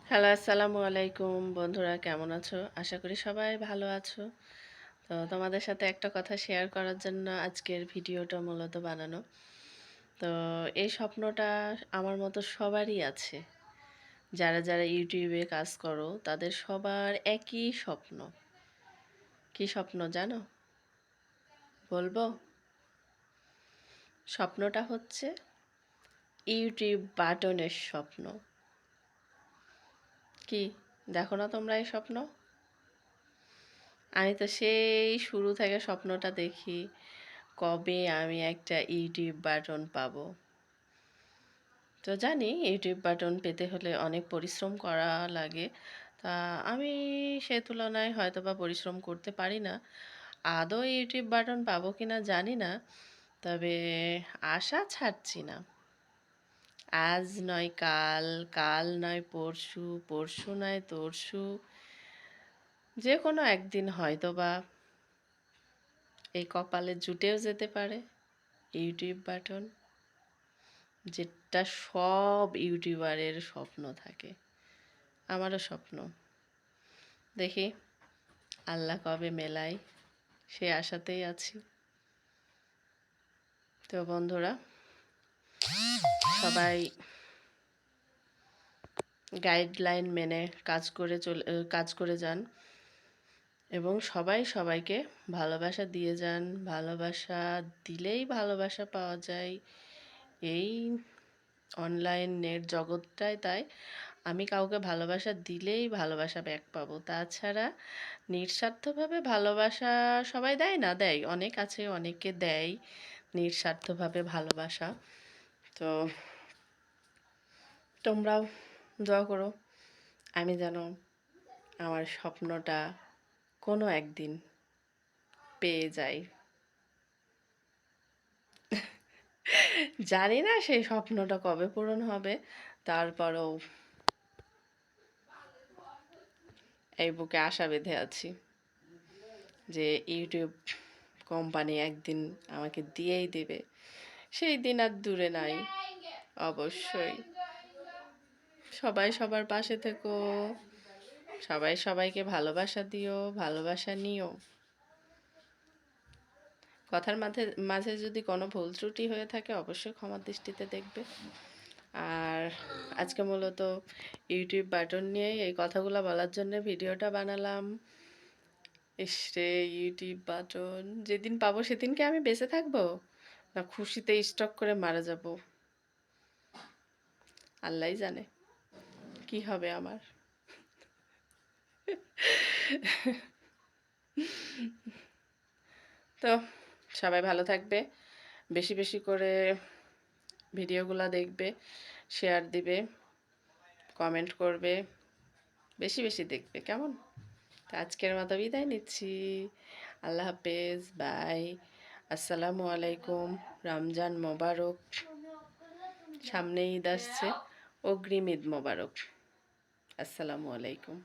Hello, আসসালামু আলাইকুম বন্ধুরা, কেমন আছো? আশা করি সবাই ভালো আছো। তো তোমাদের সাথে একটা কথা শেয়ার করার জন্য আজকের ভিডিওটা মূলত বানানো। তো এই স্বপ্নটা আমার মতো সবারই আছে। যারা যারা ইউটিউবে কাজ করো তাদের সবার একই স্বপ্ন। কি স্বপ্ন জানো? বলবো? স্বপ্নটা হচ্ছে ইউটিউব বাটনের স্বপ্ন। কি দেখো না তোমরা এই স্বপ্ন? আমি তো সেই শুরু থেকে স্বপ্নটা দেখি, কবে আমি একটা ইউটিউব বাটন পাবো। তো জানি ইউটিউব বাটন পেতে হলে অনেক পরিশ্রম করা লাগে। তা আমি সে তুলনায় হয়তোবা পরিশ্রম করতে পারি না। আদৌ ইউটিউব বাটন পাবো কিনা জানি না, তবে আশা ছাড়ছি না। আজ নয় কাল, কাল নয় পরশু, পরশু নয় তরশু, যে কোনো একদিন হয়তোবা এই কপালে জুটেও যেতে পারে ইউটিউব বাটন, যেটা সব ইউটিউবারের স্বপ্ন থাকে। আমারও স্বপ্ন। দেখি আল্লাহ কবে মেলায়, সে আশাতেই আছি। তো বন্ধুরা, সবাই গাইডলাইন মেনে কাজ করে যান এবং সবাই সবাইকে ভালোবাসা দিয়ে যান। ভালোবাসা দিলেই ভালোবাসা পাওয়া যায় এই অনলাইন নেট জগৎটায়। তাই আমি কাউকে ভালোবাসা দিলেই ভালোবাসা ব্যাক পাবো। তাছাড়া নিঃস্বার্থভাবে ভালোবাসা সবাই দেয় না, দেয় অনেক আছে, অনেকে দেয় নিঃস্বার্থভাবে ভালোবাসা। তো তোমরাও দোয়া করো আমি যেন আমার স্বপ্নটা কোনো একদিন পেয়ে যাই। জানি না সেই স্বপ্নটা কবে পূরণ হবে, তারপরেও এই বুকে আশা বেঁধে আছি যে ইউটিউব কোম্পানি একদিন আমাকে দিয়েই দেবে। সেই দিন আর দূরে নাই। অবশ্যই সবাই সবার পাশে থেকো, সবাই সবাইকে ভালোবাসা দিও, ভালোবাসা নিও। কথার মাঝে মাঝে যদি কোনো ভুল ত্রুটি হয়ে থাকে অবশ্যই ক্ষমার দৃষ্টিতে দেখবে। আর আজকে মূলত ইউটিউব বাটন নিয়েই এই কথাগুলো বলার জন্য ভিডিওটা বানালাম। ইসরে, ইউটিউব বাটন যেদিন পাবো সেদিন কি আমি বেঁচে থাকবো, না খুশিতে স্টক করে মারা যাব? আল্লাহই জানে কি হবে আমার। তো সবাই ভালো থাকবে, বেশি বেশি করে ভিডিওগুলো দেখবে, শেয়ার দিবে, কমেন্ট করবে, বেশি বেশি দেখবে, কেমন? তো আজকের মতো বিদায় নিচ্ছি। আল্লাহ হাফেজ, বাই। আসসালামু আলাইকুম। রমজান মোবারক, সামনে ঈদ আসছে, অগ্রিম ঈদ মোবারক। আসসালামু আলাইকুম।